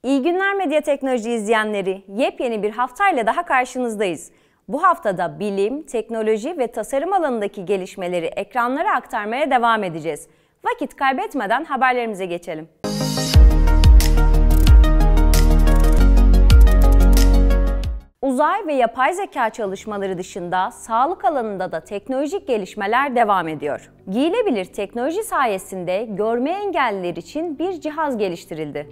İyi günler Medya Teknoloji izleyenleri. Yepyeni bir haftayla daha karşınızdayız. Bu haftada bilim, teknoloji ve tasarım alanındaki gelişmeleri ekranlara aktarmaya devam edeceğiz. Vakit kaybetmeden haberlerimize geçelim. Uzay ve yapay zeka çalışmaları dışında sağlık alanında da teknolojik gelişmeler devam ediyor. Giyilebilir teknoloji sayesinde görme engelliler için bir cihaz geliştirildi.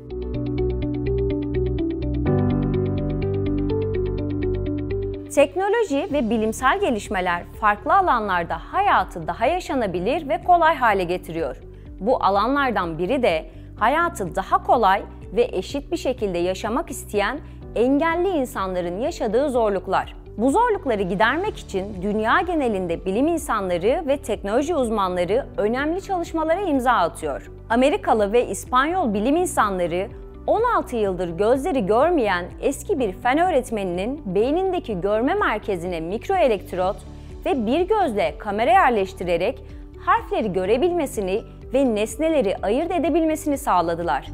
Teknoloji ve bilimsel gelişmeler farklı alanlarda hayatı daha yaşanabilir ve kolay hale getiriyor. Bu alanlardan biri de hayatı daha kolay ve eşit bir şekilde yaşamak isteyen engelli insanların yaşadığı zorluklar. Bu zorlukları gidermek için dünya genelinde bilim insanları ve teknoloji uzmanları önemli çalışmalara imza atıyor. Amerikalı ve İspanyol bilim insanları 16 yıldır gözleri görmeyen eski bir fen öğretmeninin beynindeki görme merkezine mikroelektrot ve bir gözle kamera yerleştirerek harfleri görebilmesini ve nesneleri ayırt edebilmesini sağladılar.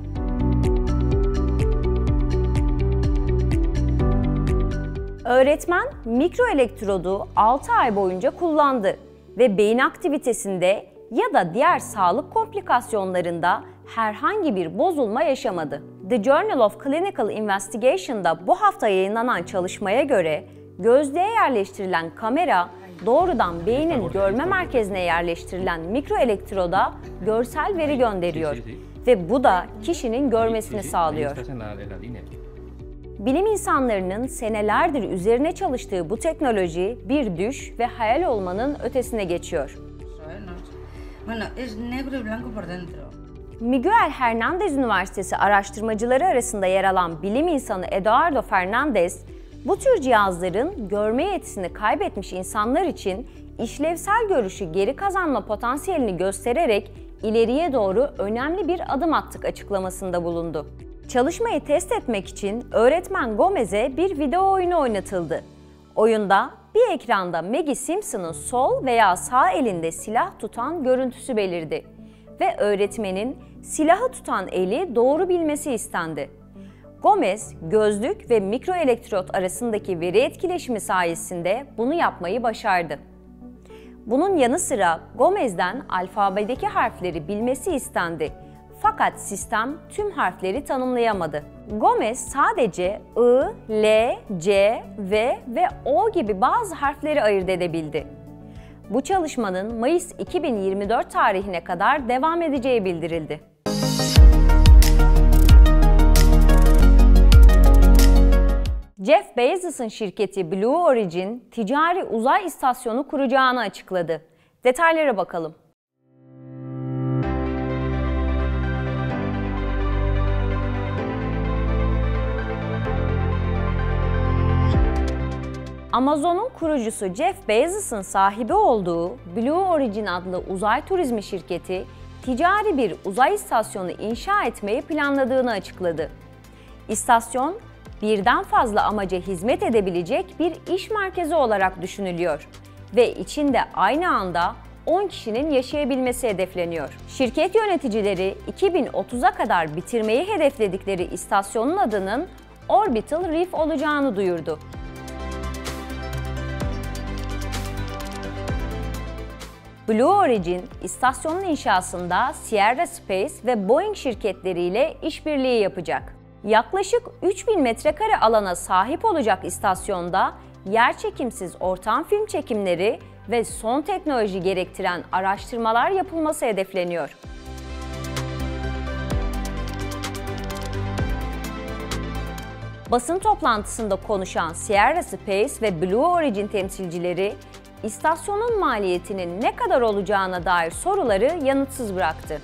Öğretmen mikroelektrodu 6 ay boyunca kullandı ve beyin aktivitesinde ya da diğer sağlık komplikasyonlarında herhangi bir bozulma yaşamadı. The Journal of Clinical Investigation'da bu hafta yayınlanan çalışmaya göre gözlüğe yerleştirilen kamera doğrudan beynin görme merkezine yerleştirilen mikroelektroda görsel veri gönderiyor ve bu da kişinin görmesini sağlıyor. Bilim insanlarının senelerdir üzerine çalıştığı bu teknoloji bir düş ve hayal olmanın ötesine geçiyor. Miguel Hernández Üniversitesi araştırmacıları arasında yer alan bilim insanı Eduardo Fernández, bu tür cihazların görme yetisini kaybetmiş insanlar için işlevsel görüşü geri kazanma potansiyelini göstererek ileriye doğru önemli bir adım attık açıklamasında bulundu. Çalışmayı test etmek için öğretmen Gomez'e bir video oyunu oynatıldı. Oyunda bir ekranda Maggie Simpson'ın sol veya sağ elinde silah tutan görüntüsü belirdi ve öğretmenin silahı tutan eli doğru bilmesi istendi. Gomez, gözlük ve mikroelektrot arasındaki veri etkileşimi sayesinde bunu yapmayı başardı. Bunun yanı sıra Gomez'den alfabedeki harfleri bilmesi istendi. Fakat sistem tüm harfleri tanımlayamadı. Gomez sadece I, L, C, V ve O gibi bazı harfleri ayırt edebildi. Bu çalışmanın Mayıs 2024 tarihine kadar devam edeceği bildirildi. Jeff Bezos'un şirketi Blue Origin, ticari uzay istasyonu kuracağını açıkladı. Detaylara bakalım. Amazon'un kurucusu Jeff Bezos'un sahibi olduğu Blue Origin adlı uzay turizmi şirketi, ticari bir uzay istasyonu inşa etmeyi planladığını açıkladı. İstasyon, birden fazla amaca hizmet edebilecek bir iş merkezi olarak düşünülüyor ve içinde aynı anda 10 kişinin yaşayabilmesi hedefleniyor. Şirket yöneticileri 2030'a kadar bitirmeyi hedefledikleri istasyonun adının Orbital Reef olacağını duyurdu. Blue Origin, istasyonun inşasında Sierra Space ve Boeing şirketleriyle işbirliği yapacak. Yaklaşık 3000 metrekare alana sahip olacak istasyonda yerçekimsiz ortam film çekimleri ve son teknoloji gerektiren araştırmalar yapılması hedefleniyor. Basın toplantısında konuşan Sierra Space ve Blue Origin temsilcileri, İstasyonun maliyetinin ne kadar olacağına dair soruları yanıtsız bıraktı.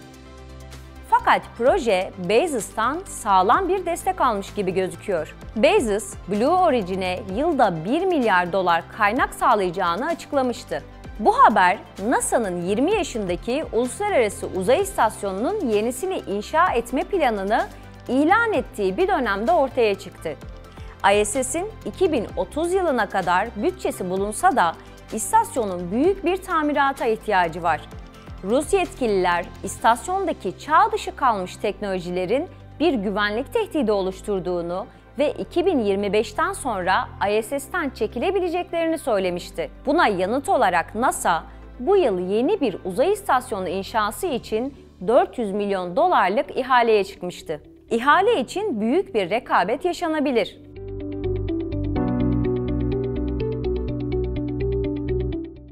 Fakat proje Bezos'tan sağlam bir destek almış gibi gözüküyor. Bezos, Blue Origin'e yılda 1 milyar dolar kaynak sağlayacağını açıklamıştı. Bu haber, NASA'nın 20 yaşındaki Uluslararası Uzay İstasyonu'nun yenisini inşa etme planını ilan ettiği bir dönemde ortaya çıktı. ISS'in 2030 yılına kadar bütçesi bulunsa da istasyonun büyük bir tamirata ihtiyacı var. Rus yetkililer istasyondaki çağ dışı kalmış teknolojilerin bir güvenlik tehdidi oluşturduğunu ve 2025'ten sonra ISS'ten çekilebileceklerini söylemişti. Buna yanıt olarak NASA, bu yıl yeni bir uzay istasyonu inşası için 400 milyon dolarlık ihaleye çıkmıştı. İhale için büyük bir rekabet yaşanabilir.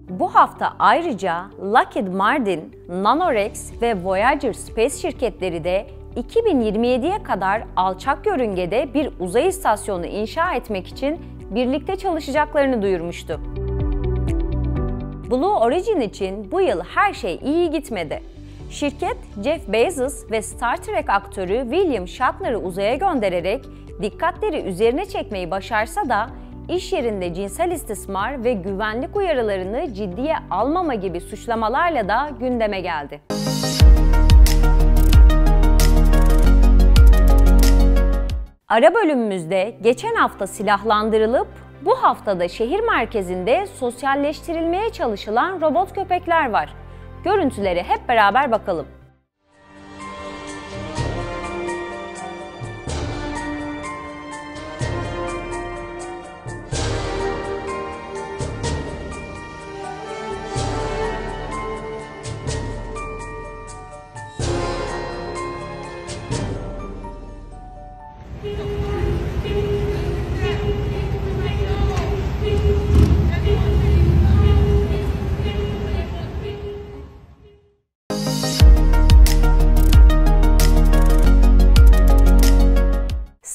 Bu hafta ayrıca Lockheed Martin, NanoRex ve Voyager Space şirketleri de 2027'ye kadar alçak yörüngede bir uzay istasyonu inşa etmek için birlikte çalışacaklarını duyurmuştu. Blue Origin için bu yıl her şey iyi gitmedi. Şirket, Jeff Bezos ve Star Trek aktörü William Shatner'ı uzaya göndererek dikkatleri üzerine çekmeyi başarsa da iş yerinde cinsel istismar ve güvenlik uyarılarını ciddiye almama gibi suçlamalarla da gündeme geldi. Ara bölümümüzde geçen hafta silahlandırılıp bu haftada şehir merkezinde sosyalleştirilmeye çalışılan robot köpekler var. Görüntülere hep beraber bakalım.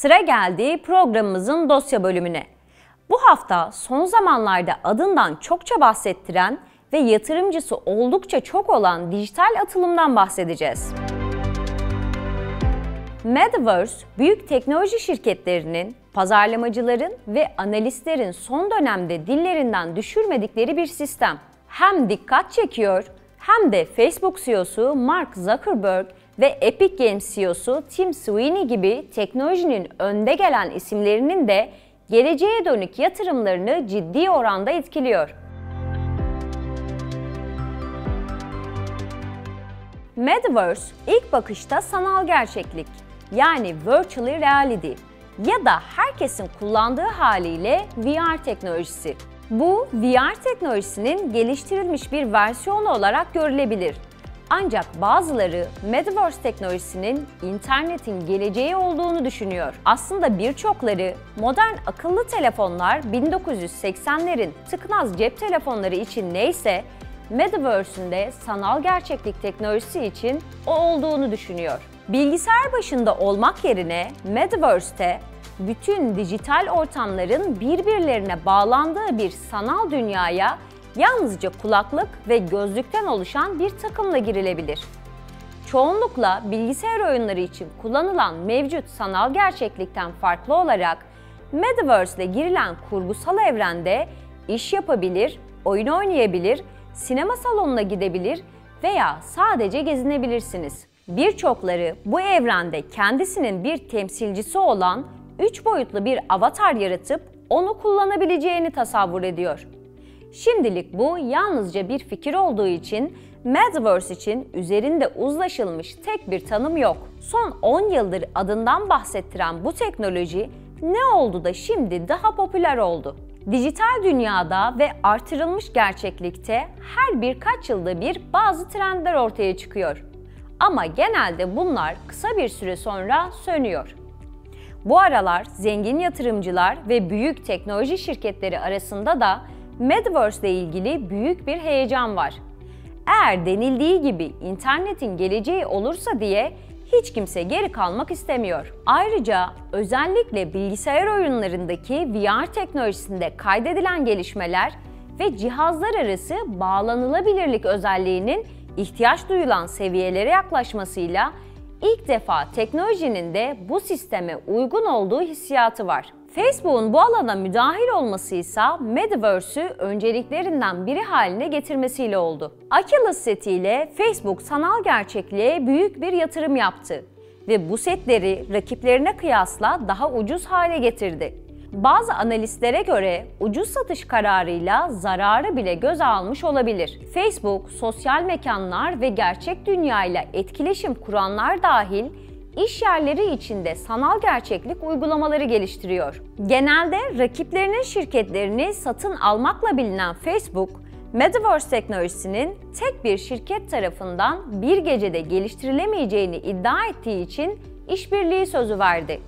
Sıra geldi programımızın dosya bölümüne. Bu hafta son zamanlarda adından çokça bahsettiren ve yatırımcısı oldukça çok olan dijital atılımdan bahsedeceğiz. Metaverse, büyük teknoloji şirketlerinin, pazarlamacıların ve analistlerin son dönemde dillerinden düşürmedikleri bir sistem. Hem dikkat çekiyor hem de Facebook CEO'su Mark Zuckerberg ve Epic Games CEO'su Tim Sweeney gibi teknolojinin önde gelen isimlerinin de geleceğe dönük yatırımlarını ciddi oranda etkiliyor. Metaverse, ilk bakışta sanal gerçeklik, yani Virtual Reality ya da herkesin kullandığı haliyle VR teknolojisi. Bu, VR teknolojisinin geliştirilmiş bir versiyonu olarak görülebilir. Ancak bazıları Metaverse teknolojisinin internetin geleceği olduğunu düşünüyor. Aslında birçokları modern akıllı telefonlar 1980'lerin tıknaz cep telefonları için neyse, Metaverse'ün de sanal gerçeklik teknolojisi için o olduğunu düşünüyor. Bilgisayar başında olmak yerine Metaverse'te bütün dijital ortamların birbirlerine bağlandığı bir sanal dünyaya yalnızca kulaklık ve gözlükten oluşan bir takımla girilebilir. Çoğunlukla bilgisayar oyunları için kullanılan mevcut sanal gerçeklikten farklı olarak Metaverse ile girilen kurgusal evrende iş yapabilir, oyun oynayabilir, sinema salonuna gidebilir veya sadece gezinebilirsiniz. Birçokları bu evrende kendisinin bir temsilcisi olan 3 boyutlu bir avatar yaratıp onu kullanabileceğini tasavvur ediyor. Şimdilik bu yalnızca bir fikir olduğu için Metaverse için üzerinde uzlaşılmış tek bir tanım yok. Son 10 yıldır adından bahsettiren bu teknoloji ne oldu da şimdi daha popüler oldu? Dijital dünyada ve artırılmış gerçeklikte her birkaç yılda bir bazı trendler ortaya çıkıyor. Ama genelde bunlar kısa bir süre sonra sönüyor. Bu aralar zengin yatırımcılar ve büyük teknoloji şirketleri arasında da Metaverse ile ilgili büyük bir heyecan var. Eğer denildiği gibi internetin geleceği olursa diye hiç kimse geri kalmak istemiyor. Ayrıca özellikle bilgisayar oyunlarındaki VR teknolojisinde kaydedilen gelişmeler ve cihazlar arası bağlanılabilirlik özelliğinin ihtiyaç duyulan seviyelere yaklaşmasıyla ilk defa teknolojinin de bu sisteme uygun olduğu hissiyatı var. Facebook'un bu alana müdahil olması ise Metaverse'ü önceliklerinden biri haline getirmesiyle oldu. Oculus setiyle Facebook sanal gerçekliğe büyük bir yatırım yaptı ve bu setleri rakiplerine kıyasla daha ucuz hale getirdi. Bazı analistlere göre ucuz satış kararıyla zararı bile göze almış olabilir. Facebook, sosyal mekanlar ve gerçek dünyayla etkileşim kuranlar dahil iş yerleri içinde sanal gerçeklik uygulamaları geliştiriyor. Genelde rakiplerinin şirketlerini satın almakla bilinen Facebook, Metaverse teknolojisinin tek bir şirket tarafından bir gecede geliştirilemeyeceğini iddia ettiği için işbirliği sözü verdi.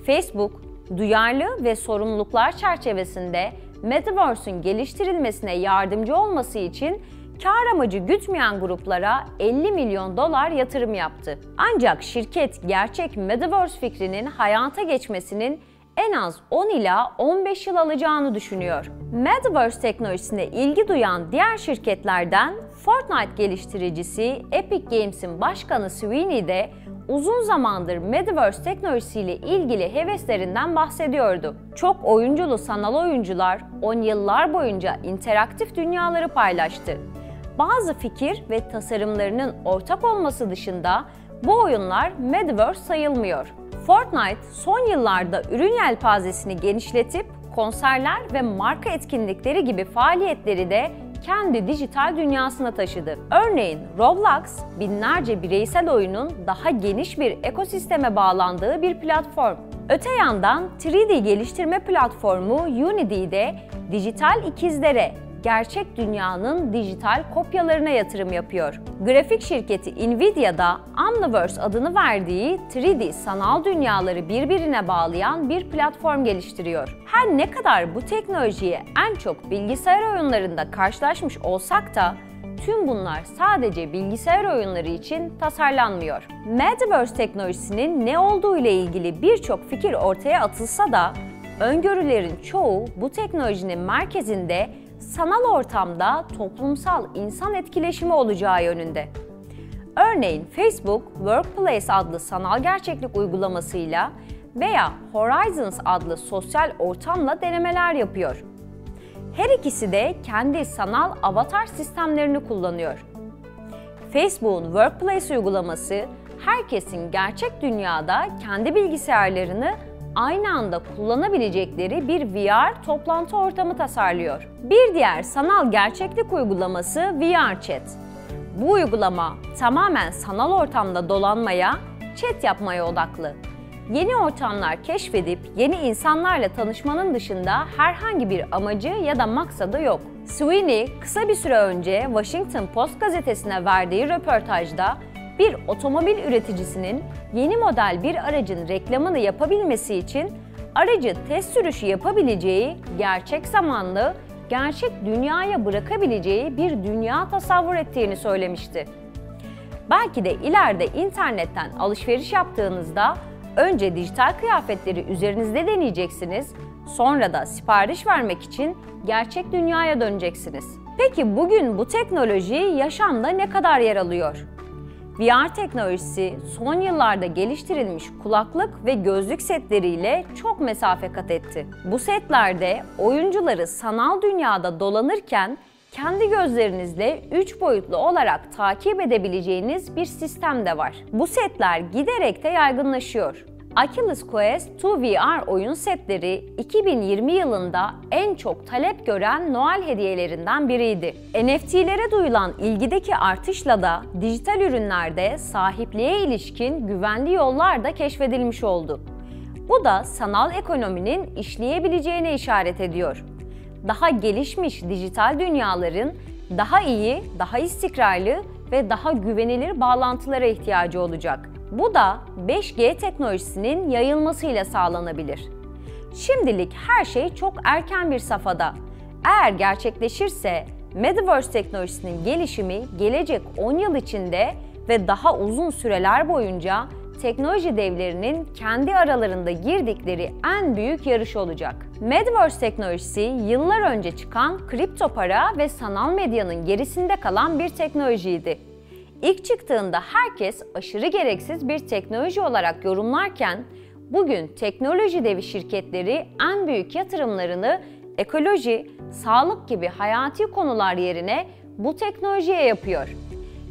Facebook, duyarlı ve sorumluluklar çerçevesinde Metaverse'ün geliştirilmesine yardımcı olması için kar amacı gütmeyen gruplara 50 milyon dolar yatırım yaptı. Ancak şirket gerçek Metaverse fikrinin hayata geçmesinin en az 10 ila 15 yıl alacağını düşünüyor. Metaverse teknolojisine ilgi duyan diğer şirketlerden Fortnite geliştiricisi Epic Games'in başkanı Sweeney de uzun zamandır Metaverse teknolojisiyle ilgili heveslerinden bahsediyordu. Çok oyunculu sanal oyuncular 10 yıllar boyunca interaktif dünyaları paylaştı. Bazı fikir ve tasarımlarının ortak olması dışında bu oyunlar Metaverse sayılmıyor. Fortnite son yıllarda ürün yelpazesini genişletip konserler ve marka etkinlikleri gibi faaliyetleri de kendi dijital dünyasına taşıdı. Örneğin Roblox, binlerce bireysel oyunun daha geniş bir ekosisteme bağlandığı bir platform. Öte yandan 3D geliştirme platformu Unity de dijital ikizlere, gerçek dünyanın dijital kopyalarına yatırım yapıyor. Grafik şirketi Nvidia da Omniverse adını verdiği 3D sanal dünyaları birbirine bağlayan bir platform geliştiriyor. Her ne kadar bu teknolojiye en çok bilgisayar oyunlarında karşılaşmış olsak da tüm bunlar sadece bilgisayar oyunları için tasarlanmıyor. Metaverse teknolojisinin ne olduğu ile ilgili birçok fikir ortaya atılsa da öngörülerin çoğu bu teknolojinin merkezinde sanal ortamda toplumsal insan etkileşimi olacağı yönünde. Örneğin Facebook, Workplace adlı sanal gerçeklik uygulamasıyla veya Horizons adlı sosyal ortamla denemeler yapıyor. Her ikisi de kendi sanal avatar sistemlerini kullanıyor. Facebook'un Workplace uygulaması, herkesin gerçek dünyada kendi bilgisayarlarını aynı anda kullanabilecekleri bir VR toplantı ortamı tasarlıyor. Bir diğer sanal gerçeklik uygulaması VRChat. Bu uygulama tamamen sanal ortamda dolanmaya, chat yapmaya odaklı. Yeni ortamlar keşfedip yeni insanlarla tanışmanın dışında herhangi bir amacı ya da maksadı yok. Sweeney kısa bir süre önce Washington Post gazetesine verdiği röportajda bir otomobil üreticisinin yeni model bir aracın reklamını yapabilmesi için aracı test sürüşü yapabileceği, gerçek zamanlı, gerçek dünyaya bırakabileceği bir dünya tasavvur ettiğini söylemişti. Belki de ileride internetten alışveriş yaptığınızda önce dijital kıyafetleri üzerinizde deneyeceksiniz, sonra da sipariş vermek için gerçek dünyaya döneceksiniz. Peki bugün bu teknoloji yaşamda ne kadar yer alıyor? VR teknolojisi son yıllarda geliştirilmiş kulaklık ve gözlük setleriyle çok mesafe kat etti. Bu setlerde oyuncuları sanal dünyada dolanırken kendi gözlerinizle 3 boyutlu olarak takip edebileceğiniz bir sistem de var. Bu setler giderek de yaygınlaşıyor. Oculus Quest 2 VR oyun setleri 2020 yılında en çok talep gören Noel hediyelerinden biriydi. NFT'lere duyulan ilgideki artışla da dijital ürünlerde sahipliğe ilişkin güvenli yollar da keşfedilmiş oldu. Bu da sanal ekonominin işleyebileceğine işaret ediyor. Daha gelişmiş dijital dünyaların daha iyi, daha istikrarlı ve daha güvenilir bağlantılara ihtiyacı olacak. Bu da 5G teknolojisinin yayılmasıyla sağlanabilir. Şimdilik her şey çok erken bir safhada. Eğer gerçekleşirse Metaverse teknolojisinin gelişimi gelecek 10 yıl içinde ve daha uzun süreler boyunca teknoloji devlerinin kendi aralarında girdikleri en büyük yarış olacak. Metaverse teknolojisi yıllar önce çıkan kripto para ve sanal medyanın gerisinde kalan bir teknolojiydi. İlk çıktığında herkes aşırı gereksiz bir teknoloji olarak yorumlarken, bugün teknoloji devi şirketleri en büyük yatırımlarını ekoloji, sağlık gibi hayati konular yerine bu teknolojiye yapıyor.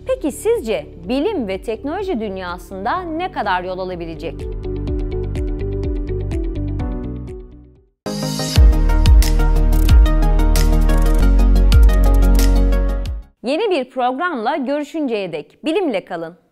Peki sizce bilim ve teknoloji dünyasında ne kadar yol alabilecek? Yeni bir programla görüşünceye dek bilimle kalın.